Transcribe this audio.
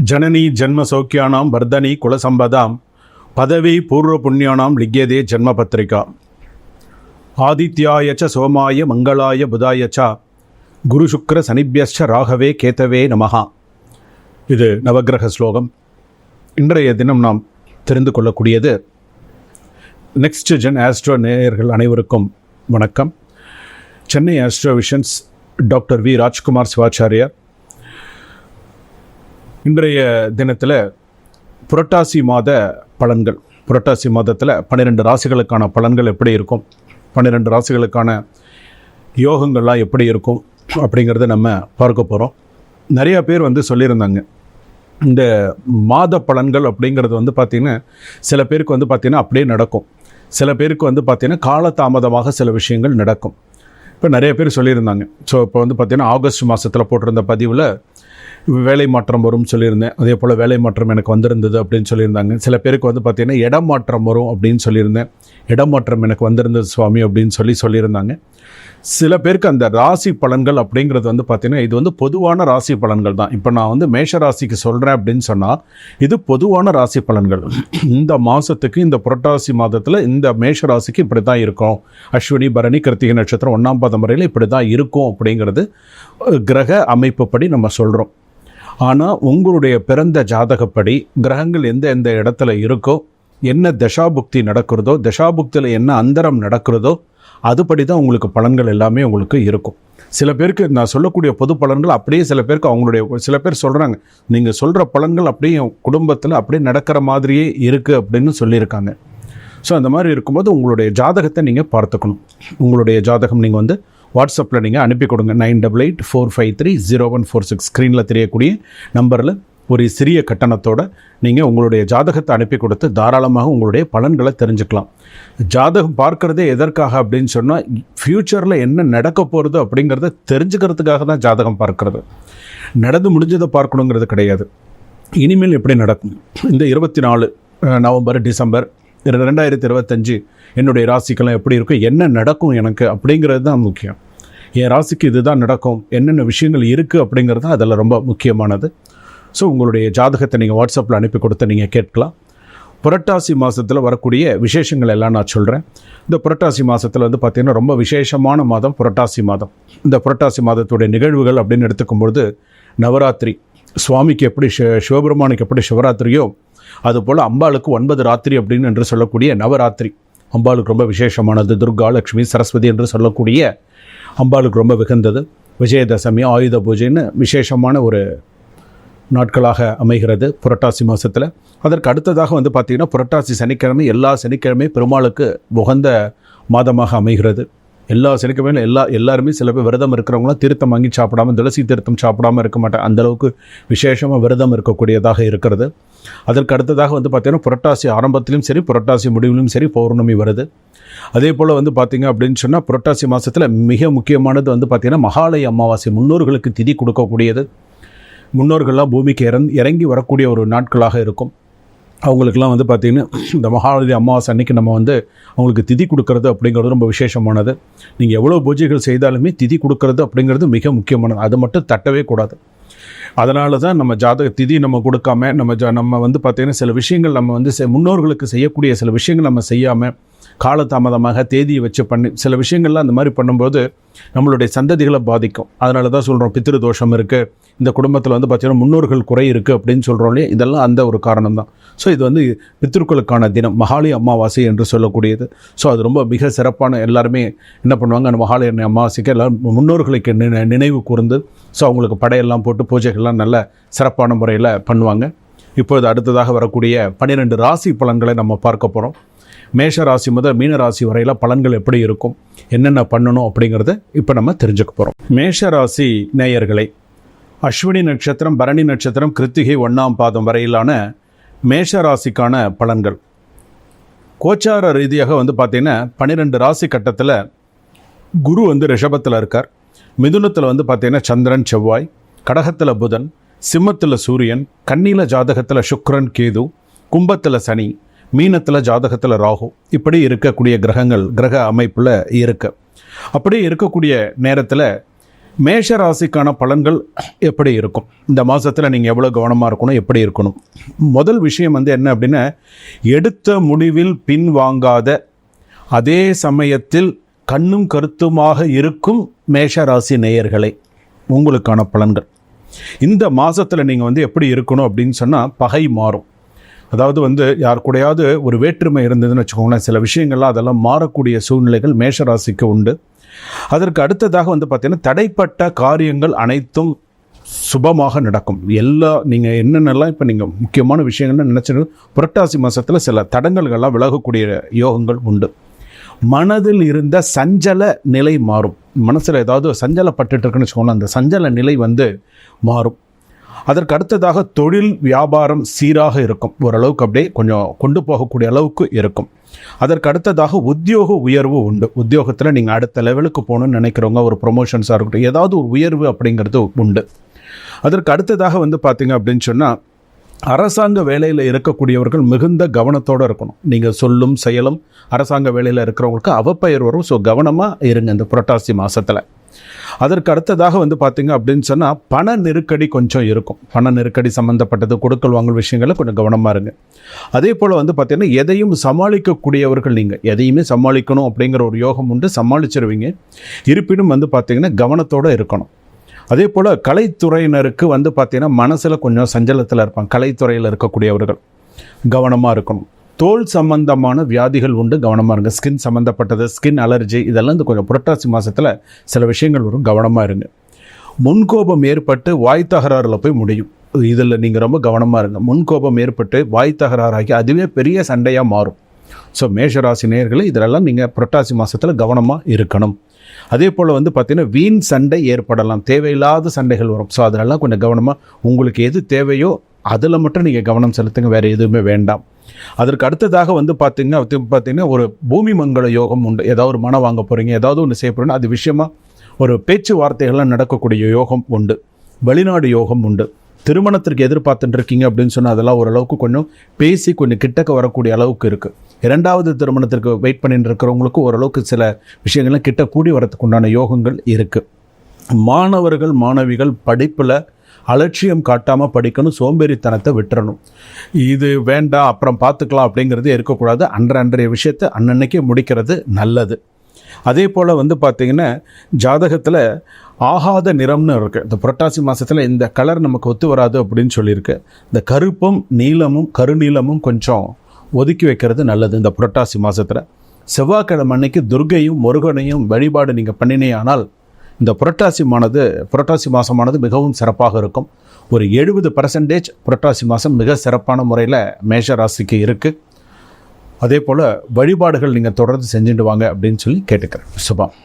ஜனனி ஜன்ம சௌக்கியானாம் வர்தனி குலசம்பதாம் பதவி பூர்வ புண்ணியானாம் லிக்யதே ஜன்ம பத்திரிகா ஆதித்யாய ச சோமாய மங்களாய புதாய ச குரு சுக்ர சனிப்யஸ்ச ராகவே கேதவே நமஹா. இது நவக்கிரக ஸ்லோகம். இன்றைய தினம் நாம் தெரிந்து கொள்ளக்கூடியது நெக்ஸ்ட் ஜென் ஆஸ்ட்ரோ நேயர்கள் அனைவருக்கும் வணக்கம். Chennai astro visions doctor V Rajkumar Sivachariyar. இன்றைய தினத்தில் புரட்டாசி மாத பலன்கள், புரட்டாசி மாதத்தில் 12 ராசிகளுக்கான பலன்கள் எப்படி இருக்கும், 12 ராசிகளுக்கான யோகங்கள்லாம் எப்படி இருக்கும் அப்படிங்கிறத நம்ம பார்க்க போகிறோம். நிறையா பேர் சொல்லியிருந்தாங்க, இந்த மாத பலன்கள் அப்படிங்கிறது பார்த்திங்கன்னா சில பேருக்கு பார்த்திங்கன்னா அப்படியே நடக்கும், சில பேருக்கு பார்த்திங்கன்னா காலதாமதமாக சில விஷயங்கள் நடக்கும். இப்போ நிறைய பேர் சொல்லியிருந்தாங்க. ஸோ இப்போ பார்த்திங்கன்னா ஆகஸ்ட் மாதத்தில் போட்டிருந்த பதிவில் வேலை மாற்றம் வரும்னு சொல்லியிருந்தேன். அதே போல் வேலை மாற்றம் எனக்கு வந்திருந்தது அப்படின்னு சொல்லியிருந்தாங்க. சில பேருக்கு பார்த்திங்கன்னா இடம் மாற்றம் வரும் அப்படின்னு சொல்லியிருந்தேன். இடம் மாற்றம் எனக்கு வந்திருந்தது சுவாமி அப்படின்னு சொல்லியிருந்தாங்க. சில பேருக்கு அந்த ராசி பலன்கள் அப்படிங்கிறது பார்த்திங்கன்னா இது பொதுவான ராசி பலன்கள் தான். இப்போ நான் மேஷ ராசிக்கு சொல்கிறேன் அப்படின்னு சொன்னால் இது பொதுவான ராசி பலன்கள். இந்த மாதத்துக்கு, இந்த புரட்டாசி மாதத்தில் இந்த மேஷ ராசிக்கு இப்படி தான் இருக்கும், அஸ்வினி பரணி கிருத்திகை நட்சத்திரம் 1ஆம் பாதம் வரையில் இப்படி தான் இருக்கும் அப்படிங்கிறது கிரக அமைப்புப்படி நம்ம சொல்கிறோம். ஆனால் உங்களுடைய பிறந்த ஜாதகப்படி கிரகங்கள் எந்த இடத்துல இருக்கோ, என்ன தசாபுக்தி நடக்கிறதோ, தசாபுக்தியில் என்ன அந்தரம் நடக்கிறதோ அதுபடி தான் உங்களுக்கு பலன்கள் எல்லாமே உங்களுக்கு இருக்கும். சில பேருக்கு நான் சொல்லக்கூடிய பொது பலன்கள் அப்படியே சில பேருக்கு சில பேர் சொல்கிறாங்க, நீங்கள் சொல்கிற பலன்கள் அப்படியே குடும்பத்தில் அப்படியே நடக்கிற மாதிரியே இருக்குது அப்படின்னு சொல்லியிருக்காங்க. ஸோ அந்த மாதிரி இருக்கும்போது உங்களுடைய ஜாதகத்தை நீங்கள் பார்த்துக்கணும். உங்களுடைய ஜாதகம் நீங்கள் வாட்ஸ்அப்பில் நீங்கள் அனுப்பி கொடுங்க. 9884530146 ஸ்க்ரீனில் தெரியக்கூடிய நம்பரில் ஒரு சிறிய கட்டணத்தோடு நீங்கள் உங்களுடைய ஜாதகத்தை அனுப்பி கொடுத்து தாராளமாக உங்களுடைய பலன்களை தெரிஞ்சுக்கலாம். ஜாதகம் பார்க்குறதே எதற்காக அப்படின்னு சொன்னால், ஃப்யூச்சரில் என்ன நடக்க போகிறது அப்படிங்கிறத தெரிஞ்சுக்கிறதுக்காக தான் ஜாதகம் பார்க்குறது. நடந்து முடிஞ்சதை பார்க்கணுங்கிறது கிடையாது. இனிமேல் எப்படி நடக்கும், இந்த 24 நவம்பர் டிசம்பர் 2025 என்னுடைய ராசிக்கெல்லாம் எப்படி இருக்கும், என்ன நடக்கும் எனக்கு அப்படிங்கிறது தான் முக்கியம். என் ராசிக்கு இதுதான் நடக்கும், என்னென்ன விஷயங்கள் இருக்குது அப்படிங்கிறது தான் அதில் ரொம்ப முக்கியமானது. ஸோ உங்களுடைய ஜாதகத்தை நீங்கள் வாட்ஸ்அப்பில் அனுப்பி கொடுத்து நீங்கள் கேட்கலாம். புரட்டாசி மாதத்தில் வரக்கூடிய விசேஷங்கள் எல்லாம் நான் சொல்கிறேன். இந்த புரட்டாசி மாதத்தில் பார்த்திங்கன்னா ரொம்ப விசேஷமான மாதம் புரட்டாசி மாதம். இந்த புரட்டாசி மாதத்துடைய நிகழ்வுகள் அப்படின்னு எடுத்துக்கும்பொழுது, நவராத்திரி சுவாமிக்கு எப்படி சிவபெருமானுக்கு எப்படி சிவராத்திரியோ அதுபோல் அம்பாளுக்கு 9 ராத்திரி அப்படின்னு என்று சொல்லக்கூடிய நவராத்திரி அம்பாளுக்கு ரொம்ப விசேஷமானது. துர்கா, லக்ஷ்மி, சரஸ்வதி என்று சொல்லக்கூடிய அம்பாளுக்கு ரொம்ப விகந்தது. விஜயதசமி, ஆயுத பூஜைன்னு விசேஷமான ஒரு நாட்களாக அமைகிறது புரட்டாசி மாதத்தில். அதற்கு அடுத்ததாக பார்த்திங்கன்னா புரட்டாசி சனிக்கிழமை, எல்லா சனிக்கிழமை பெருமாளுக்கு உகந்த மாதமாக அமைகிறது. எல்லா சனிக்கிழமையும் எல்லாருமே சில பேர் விரதம் இருக்கிறவங்களாம் தீர்த்தம் வாங்கி சாப்பிடாமல், துளசி தீர்த்தம் சாப்பிடாமல் இருக்க மாட்டேன். அந்தளவுக்கு விசேஷமாக விரதம் இருக்கக்கூடியதாக இருக்கிறது. அதற்கு அடுத்ததாக பார்த்திங்கன்னா புரட்டாசி ஆரம்பத்திலும் சரி புரட்டாசி முடிவிலும் சரி பௌர்ணமி வருது. அதே போல் பார்த்திங்க அப்படின்னு சொன்னால் புரட்டாசி மாதத்தில் மிக முக்கியமானது பார்த்திங்கன்னா மகாலய அமாவாசை, முன்னோர்களுக்கு திதி கொடுக்கக்கூடியது. முன்னோர்கள்லாம் பூமிக்கு இறங்கி வரக்கூடிய ஒரு நாட்களாக இருக்கும். அவங்களுக்கெல்லாம் பார்த்திங்கன்னா இந்த மகாலய அமாவாசை அன்றைக்கி நம்ம அவங்களுக்கு திதி கொடுக்கறது அப்படிங்கிறது ரொம்ப விசேஷமானது. நீங்கள் எவ்வளோ பூஜைகள் செய்தாலுமே திதி கொடுக்கறது அப்படிங்கிறது மிக முக்கியமானது. அது மட்டும் தட்டவே கூடாது. அதனால தான் நம்ம ஜாதக திதி நம்ம கொடுக்காம நம்ம பார்த்திங்கன்னா சில விஷயங்கள் நம்ம முன்னோர்களுக்கு செய்யக்கூடிய சில விஷயங்கள் நம்ம செய்யாமல் காலதாமதமாக தேதியை வச்சு சில விஷயங்கள்லாம் அந்த மாதிரி பண்ணும்போது நம்மளுடைய சந்ததிகளை பாதிக்கும். அதனால தான் சொல்கிறோம் பித்ரு தோஷம் இருக்குது, இந்த குடும்பத்தில் பார்த்திங்கன்னா முன்னோர்கள் குறை இருக்குது அப்படின்னு சொல்கிறோம் இல்லையா, இதெல்லாம் அந்த ஒரு காரணம் தான். ஸோ இது பித்ருக்களுக்கான தினம், மகாலய அமாவாசை என்று சொல்லக்கூடியது. ஸோ அது ரொம்ப மிக சிறப்பான, எல்லாருமே என்ன பண்ணுவாங்க, அந்த மகாலய அமாவாசைக்கு எல்லோரும் முன்னோர்களுக்கு நினைவு கூர்ந்து ஸோ அவங்களுக்கு படையெல்லாம் போட்டு பூஜைகள்லாம் நல்ல சிறப்பான முறையில் பண்ணுவாங்க. இப்போது அடுத்ததாக வரக்கூடிய 12 ராசி பலன்களை நம்ம பார்க்க போகிறோம். மேஷ ராசி முதல் மீன ராசி வரையில் பலன்கள் எப்படி இருக்கும், என்னென்ன பண்ணணும் அப்படிங்கிறத இப்போ நம்ம தெரிஞ்சுக்க போகிறோம். மேஷ ராசி நேயர்களை, அஸ்வினி நட்சத்திரம், பரணி நட்சத்திரம், கிருத்திகை 1ஆம் பாதம் வரையிலான மேஷ ராசிக்கான பலன்கள். கோச்சார ரீதியாக பார்த்திங்கன்னா 12 ராசி கட்டத்தில் குரு ரிஷபத்தில் இருக்கார். மிதுனத்தில் பார்த்திங்கன்னா சந்திரன், செவ்வாய், கடகத்தில் புதன், சிம்மத்தில் சூரியன், கன்னியில் ஜாதகத்தில் சுக்கிரன், கேது, கும்பத்தில் சனி, மீனத்தில் ஜாதகத்தில் ராகு, இப்படி இருக்கக்கூடிய கிரகங்கள் கிரக அமைப்பில் இருக்கு. அப்படி இருக்கக்கூடிய நேரத்தில் மேஷ ராசிக்கான பலன்கள் எப்படி இருக்கும், இந்த மாதத்தில் நீங்கள் எவ்வளோ கவனமாக இருக்கணும், எப்படி இருக்கணும்? முதல் விஷயம் என்ன அப்படின்னா, எடுத்த முடிவில் பின்வாங்காத, அதே சமயத்தில் கண்ணும் கருத்துமாக இருக்கும் மேஷ ராசி நேயர்களே, உங்களுக்கான பலன்கள் இந்த மாதத்தில் நீங்கள் எப்படி இருக்கணும் அப்படின்னு சொன்னால், பகை மாறும். அதாவது யார் கூடயாவது ஒரு வேற்றுமை இருந்ததுன்னு வச்சுக்கோங்களேன், சில விஷயங்கள்லாம் அதெல்லாம் மாறக்கூடிய சூழ்நிலைகள் மேஷ ராசிக்கு உண்டு. அதற்கு அடுத்ததாக பார்த்தீங்கன்னா, தடைப்பட்ட காரியங்கள் அனைத்தும் சுபமாக நடக்கும். நீங்கள் என்னென்னலாம் இப்போ நீங்கள் முக்கியமான விஷயங்கள்னு நினச்சிட்டு புரட்டாசி மாதத்தில் சில தடங்கல்கள்லாம் விலகக்கூடிய யோகங்கள் உண்டு. மனதில் இருந்த சஞ்சல நிலை மாறும். மனசில் ஏதாவது சஞ்சலப்பட்டு இருக்குன்னு வச்சுக்கோங்களேன், அந்த சஞ்சல நிலை மாறும். அதற்கு அடுத்ததாக தொழில் வியாபாரம் சீராக இருக்கும், ஓரளவுக்கு அப்படியே கொஞ்சம் கொண்டு போகக்கூடிய அளவுக்கு இருக்கும். அதற்கு அடுத்ததாக உத்தியோக உயர்வு உண்டு. உத்தியோகத்தில் நீங்கள் அடுத்த லெவலுக்கு போகணுன்னு நினைக்கிறவங்க, ஒரு ப்ரொமோஷன்ஸாக இருக்கட்டும், ஏதாவது ஒரு உயர்வு அப்படிங்கிறது உண்டு. அதற்கு அடுத்ததாக பார்த்தீங்க அப்படின்னு சொன்னால், அரசாங்க வேலையில் இருக்கக்கூடியவர்கள் மிகுந்த கவனத்தோடு இருக்கணும். நீங்கள் சொல்லும் செயலும் அரசாங்க வேலையில் இருக்கிறவங்களுக்கு அவப்பெயர் வரும். ஸோ கவனமாக இருங்க இந்த புரட்டாசி மாதத்தில். அதற்கு அடுத்ததாக பார்த்தீங்க அப்படின்னு சொன்னால், பண நெருக்கடி கொஞ்சம் இருக்கும். பண நெருக்கடி சம்மந்தப்பட்டது, கொடுக்கல் வாங்கல் விஷயங்களில் கொஞ்சம் கவனமாக இருங்க. அதே போல் பார்த்தீங்கன்னா, எதையும் சமாளிக்கக்கூடியவர்கள், நீங்கள் எதையுமே சமாளிக்கணும் அப்படிங்கிற ஒரு யோகம் உண்டு, சமாளிச்சிருவீங்க. இருப்பினும் பார்த்தீங்கன்னா கவனத்தோடு இருக்கணும். அதே போல் கலைத்துறையினருக்கு பார்த்தீங்கன்னா மனசில் கொஞ்சம் சஞ்சலத்தில் இருப்பாங்க. கலைத்துறையில் இருக்கக்கூடியவர்கள் கவனமாக இருக்கணும். தோல் சம்பந்தமான வியாதிகள் உண்டு, கவனமாக இருங்க. ஸ்கின் சம்மந்தப்பட்டது, ஸ்கின் அலர்ஜி, இதெல்லாம் கொஞ்சம் புரட்டாசி மாதத்தில் சில விஷயங்கள் வரும், கவனமாக இருங்க. முன்கோபம் ஏற்பட்டு வாய் தகராறில் போய் முடியும். இதில் நீங்கள் ரொம்ப கவனமாக இருங்க. முன்கோபம் ஏற்பட்டு வாய் தகராறாகி அதுவே பெரிய சண்டையாக மாறும். ஸோ மேஷராசி நேயர்களே, இதெல்லாம் நீங்கள் புரட்டாசி மாதத்தில் கவனமாக இருக்கணும். அதே போல் பார்த்தீங்கன்னா, வீண் சண்டை ஏற்படலாம், தேவையில்லாத சண்டைகள் வரும். ஸோ அதெல்லாம் கொஞ்சம் கவனமாக, உங்களுக்கு எது தேவையோ அதில் மட்டும் நீங்கள் கவனம் செலுத்துங்க, வேறு எதுவுமே வேண்டாம். அதற்கு அடுத்ததாக பார்த்தீங்கன்னா ஒரு பூமி மங்கள யோகம் உண்டு. ஏதாவது ஒரு மனம் வாங்க போகிறீங்க, ஏதாவது ஒன்று செய்ய போகிறீங்கன்னா அது விஷயமாக ஒரு பேச்சுவார்த்தைகள்லாம் நடக்கக்கூடிய யோகம் உண்டு. வெளிநாடு யோகம் உண்டு. திருமணத்திற்கு எதிர்பார்த்துட்டு இருக்கீங்க அப்படின்னு சொன்னால் அதெல்லாம் ஓரளவுக்கு கொஞ்சம் பேசி கொஞ்சம் கிட்டக்க வரக்கூடிய அளவுக்கு இருக்குது. இரண்டாவது திருமணத்திற்கு வெயிட் பண்ணிட்டு இருக்கிறவங்களுக்கு ஓரளவுக்கு சில விஷயங்கள்லாம் கிட்ட கூடி வரத்துக்கு உண்டான யோகங்கள் இருக்குது. மாணவர்கள் மாணவிகள் படிப்பில் அலட்சியம் காட்டாமல் படிக்கணும், சோம்பேறித்தனத்தை விட்டுறணும். இது வேண்டாம் அப்புறம் பார்த்துக்கலாம் அப்படிங்கிறது இருக்கக்கூடாது. அன்றைய விஷயத்தை அன்னன்னைக்கே முடிக்கிறது நல்லது. அதே போல் பார்த்தீங்கன்னா, ஜாதகத்தில் ஆகாத நிறம்னு இருக்குது. இந்த புரட்டாசி மாதத்தில் இந்த கலர் நமக்கு ஒத்து வராது அப்படின்னு சொல்லியிருக்கு. இந்த கருப்பும் நீலமும் கருநீலமும் கொஞ்சம் ஒதுக்கி வைக்கிறது நல்லது இந்த புரட்டாசி மாதத்தில். செவ்வாய்க்கிழமை அன்னைக்கு துர்க்கையும் முருகனையும் வழிபாடு நீங்கள் பண்ணினே ஆனால் இந்த புரட்டாசி மாதமானது மிகவும் சிறப்பாக இருக்கும். ஒரு 70% புரட்டாசி மாதம் மிக சிறப்பான முறையில் மேஷ ராசிக்கு இருக்குது. அதே போல் வழிபாடுகள் நீங்கள் தொடர்ந்து செஞ்சுட்டு வாங்க அப்படின்னு சொல்லி கேட்டுக்கிறேன். சுபம்.